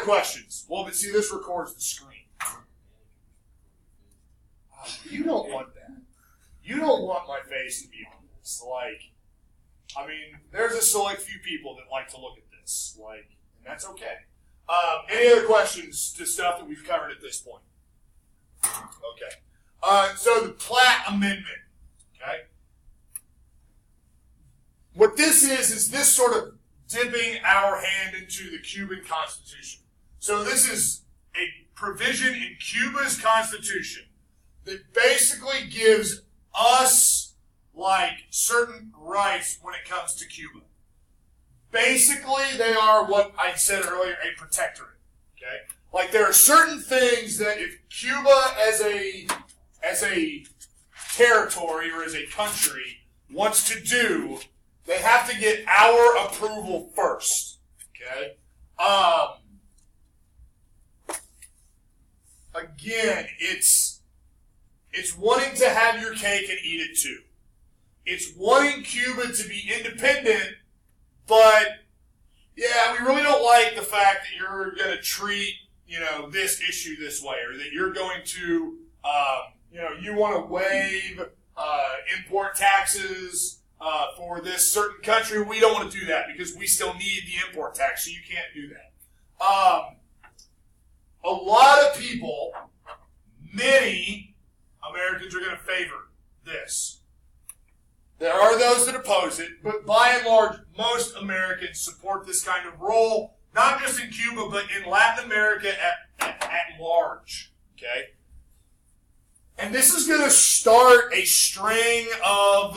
questions? Well, but see, this records the screen. You don't want that. You don't want my face to be on this. There's a select few people that like to look at this. And that's okay. Any other questions to stuff that we've covered at this point? Okay. So the Platt Amendment. Okay. What this is this sort of dipping our hand into the Cuban Constitution. So this is a provision in Cuba's Constitution that basically gives us certain rights when it comes to Cuba. Basically, they are what I said earlier, a protectorate. Okay? There are certain things that if Cuba as a territory or as a country wants to do, they have to get our approval first. Okay? Again, it's wanting to have your cake and eat it too. It's wanting Cuba to be independent, but yeah, we really don't like the fact that you're going to treat, this issue this way, or that you're going to, you want to waive import taxes for this certain country. We don't want to do that because we still need the import tax, so you can't do that. A lot of people, many Americans are going to favor this. There are those that oppose it, but by and large, most Americans support this kind of role, not just in Cuba, but in Latin America at large. Okay? And this is going to start a string of,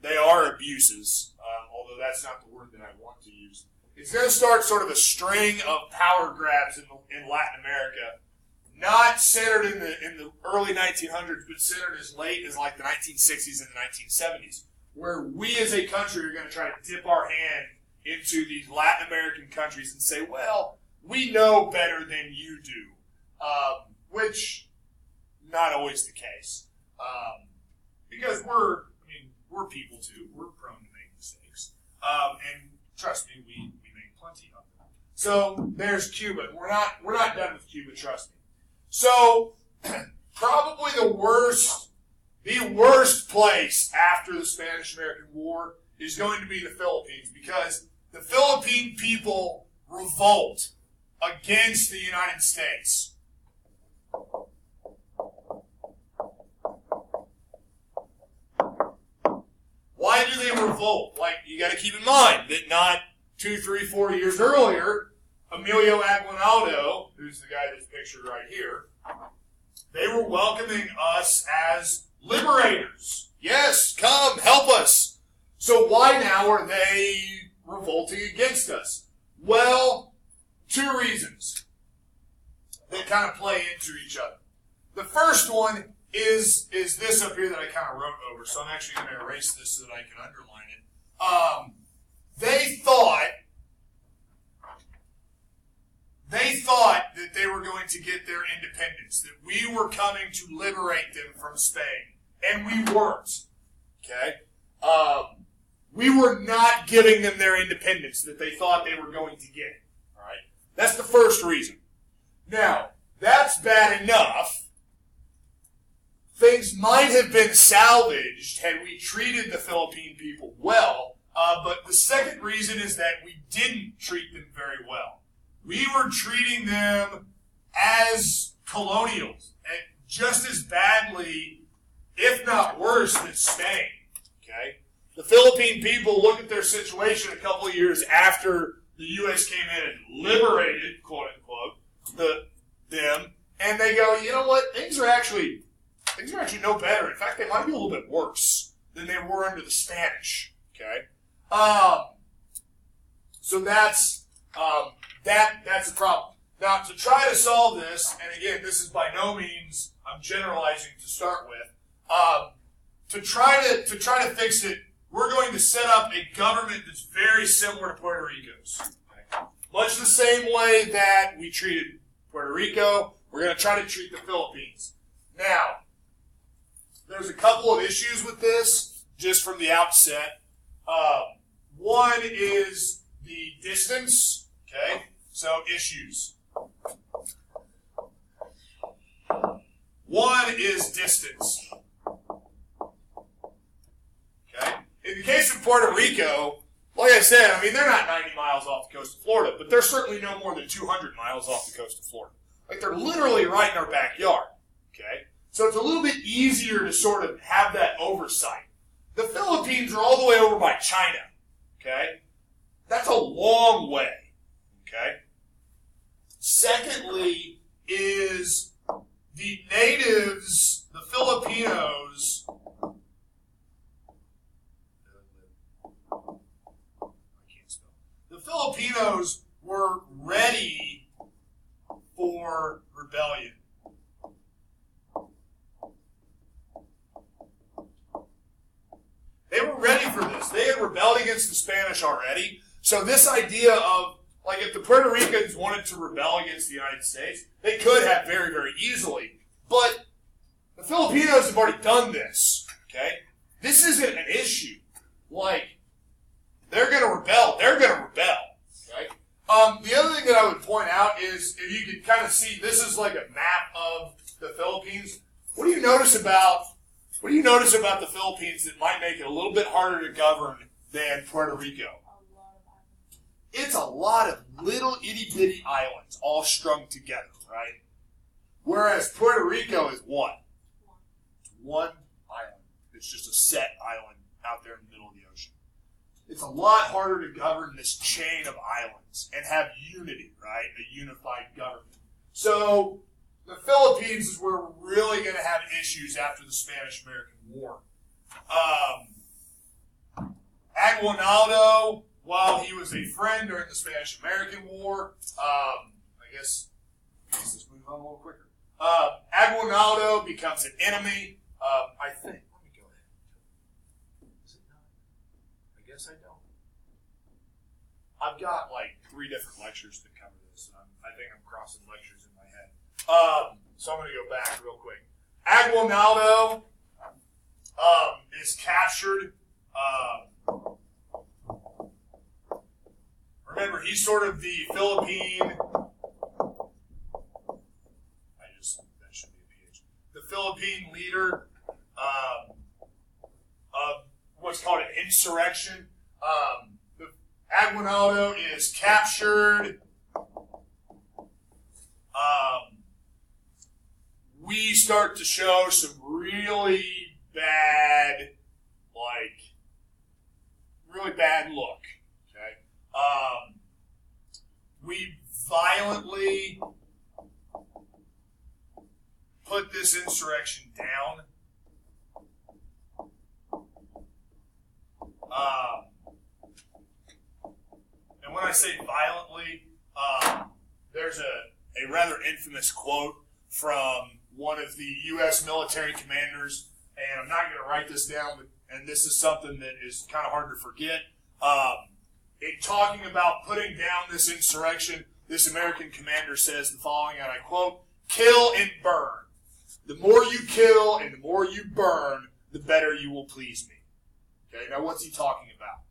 they are abuses, although that's not the word that I want to use. It's going to start sort of a string of power grabs in Latin America, not centered in the early 1900s, but centered as late as the 1960s and the 1970s, where we as a country are going to try to dip our hand into these Latin American countries and say, well, we know better than you do, which not always the case, because we're people too. We're prone to make mistakes, and trust me, we make plenty of them. So there's Cuba. We're not done with Cuba. Trust me. So probably the worst place after the Spanish-American War is going to be the Philippines, because the Philippine people revolt against the United States. Why do they revolt? You got to keep in mind that not 2, 3, 4 years earlier, Emilio Aguinaldo, who's the guy that's pictured right here, they were welcoming us as liberators. Yes, come, help us. So why now are they revolting against us? Well, 2 reasons that kind of play into each other. The first one is this up here that I kind of wrote over, so I'm actually going to erase this so that I can underline it. They thought that they were going to get their independence, that we were coming to liberate them from Spain, and we weren't. Okay? We were not giving them their independence that they thought they were going to get. All right? That's the first reason. Now, that's bad enough. Things might have been salvaged had we treated the Philippine people well, but the second reason is that we didn't treat them very well. We were treating them as colonials, and just as badly, if not worse, than Spain. Okay? The Philippine people look at their situation a couple of years after the U.S. came in and liberated, quote unquote, them, and they go, you know what? Things are actually no better. In fact, they might be a little bit worse than they were under the Spanish. Okay, so that's the problem. Now, to try to solve this, and again, this is by no means I'm generalizing to start with. To try to fix it, we're going to set up a government that's very similar to Puerto Rico's. Okay? Much the same way that we treated Puerto Rico, we're going to try to treat the Philippines. Now, there's a couple of issues with this, just from the outset. One is the distance, okay? So issues. One is distance. Okay? In the case of Puerto Rico, like I said, I mean, they're not 90 miles off the coast of Florida, but they're certainly no more than 200 miles off the coast of Florida. Like, they're literally right in our backyard, okay? So it's a little bit easier to sort of have that oversight. The Philippines are all the way over by China, okay? That's a long way, okay? Secondly is the natives, the Filipinos, the Filipinos were ready for rebellion. They were ready for this. They had rebelled against the Spanish already. So this idea of, like, if the Puerto Ricans wanted to rebel against the United States, they could have very, very easily. But the Filipinos have already done this, okay? This isn't an issue. Like, they're going to rebel. They're going to rebel, okay? The other thing that I would point out is, if you can kind of see, this is like a map of the Philippines. What do you notice about the Philippines that might make it a little bit harder to govern than Puerto Rico? It's a lot of little itty-bitty islands all strung together, right? Whereas Puerto Rico is what? It's one island. It's just a set island out there in the middle of the ocean. It's a lot harder to govern this chain of islands and have unity, right? A unified government. So the Philippines is where we're really going to have issues after the Spanish-American War. Aguinaldo, while he was a friend during the Spanish-American War, I guess let's move on a little quicker. Aguinaldo becomes an enemy. I think. Let me go ahead. Is it not? I guess I don't. I've got like 3 different lectures to cover this, and I think I'm crossing lectures in my head. So I'm going to go back real quick. Aguinaldo is captured. Remember, he's sort of the Philippine. That should be a PH. The Philippine leader of what's called an insurrection. Aguinaldo is captured. We start to show some really bad look. Okay, we violently put this insurrection down. And when I say violently, there's a rather infamous quote from one of the U.S. military commanders, and I'm not going to write this down, and this is something that is kind of hard to forget. In talking about putting down this insurrection, this American commander says the following, and I quote, "Kill and burn. The more you kill and the more you burn, the better you will please me." Okay, now what's he talking about?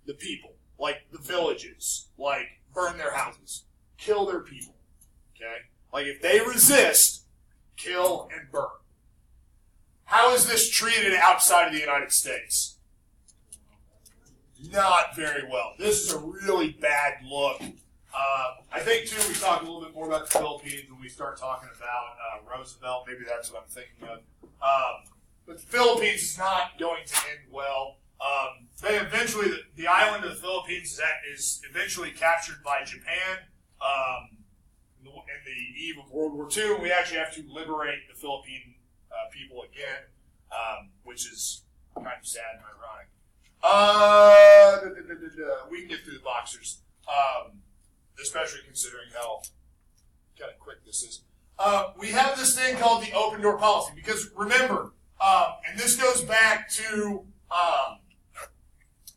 The people, like the villages, like burn their houses, kill their people. Okay, like if they resist, kill and burn. How is this treated outside of the United States? Not very well. This is a really bad look. I think, too, we talk a little bit more about the Philippines when we start talking about Roosevelt. Maybe that's what I'm thinking of. But the Philippines is not going to end well. They eventually, the island of the Philippines is eventually captured by Japan in the eve of World War II. We actually have to liberate the Philippine people again, which is kind of sad and ironic. We can get through the boxers, especially considering how kind of quick this is. We have this thing called the open door policy, because remember, and this goes back to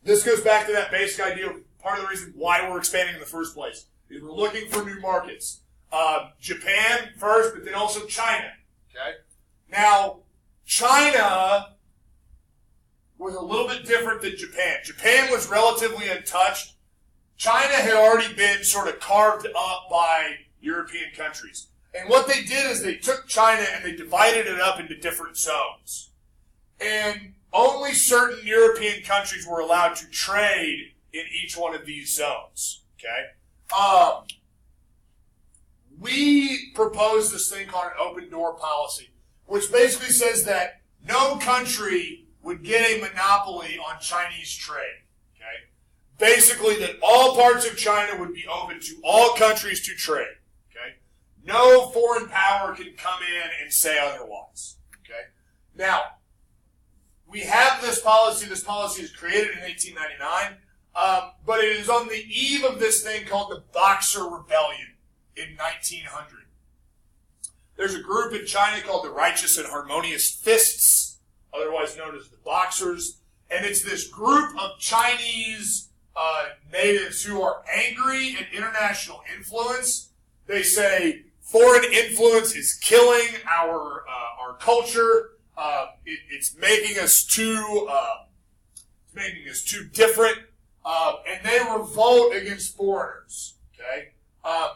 that basic idea of part of the reason why we're expanding in the first place is we're looking for new markets. Japan first, but then also China. Okay. Now, China was a little bit different than Japan. Japan was relatively untouched. China had already been sort of carved up by European countries. And what they did is they took China and they divided it up into different zones. And only certain European countries were allowed to trade in each one of these zones. Okay? We proposed this thing called an open door policy, which basically says that no country would get a monopoly on Chinese trade. Okay? Basically, that all parts of China would be open to all countries to trade. Okay? No foreign power can come in and say otherwise. Okay? Now, we have this policy. This policy was created in 1899, but it is on the eve of this thing called the Boxer Rebellion in 1900. There's a group in China called the Righteous and Harmonious Fists, otherwise known as the Boxers, and it's this group of Chinese natives who are angry at international influence. They say foreign influence is killing our culture. It's making us too different, and they revolt against foreigners. Okay,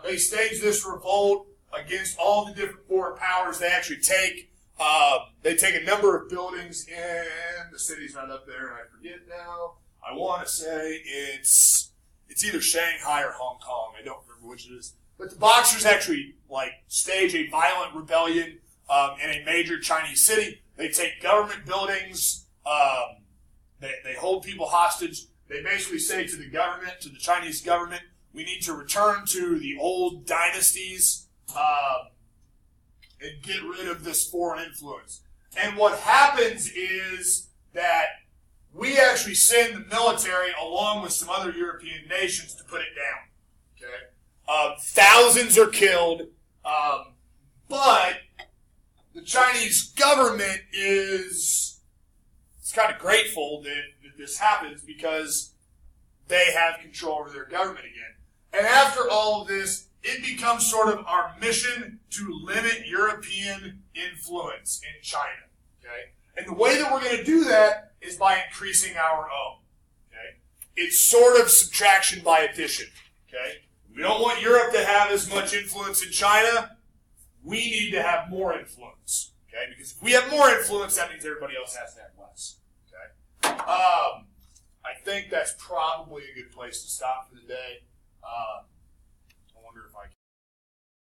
they stage this revolt against all the different foreign powers. They actually take a number of buildings in the city's not up there, and I forget now. I want to say it's either Shanghai or Hong Kong. I don't remember which it is. But the Boxers actually stage a violent rebellion in a major Chinese city. They take government buildings. They hold people hostage. They basically say to the government, to the Chinese government, we need to return to the old dynasties and get rid of this foreign influence. And what happens is that we actually send the military along with some other European nations to put it down. Okay, thousands are killed, but the Chinese government is kind of grateful that this happens because they have control over their government again. And after all of this, it becomes sort of our mission to limit European influence in China. Okay? And the way that we're going to do that is by increasing our own. Okay? It's sort of subtraction by addition. Okay? We don't want Europe to have as much influence in China. We need to have more influence. Okay? Because if we have more influence, that means everybody else has to have less. Okay? I think that's probably a good place to stop for the day.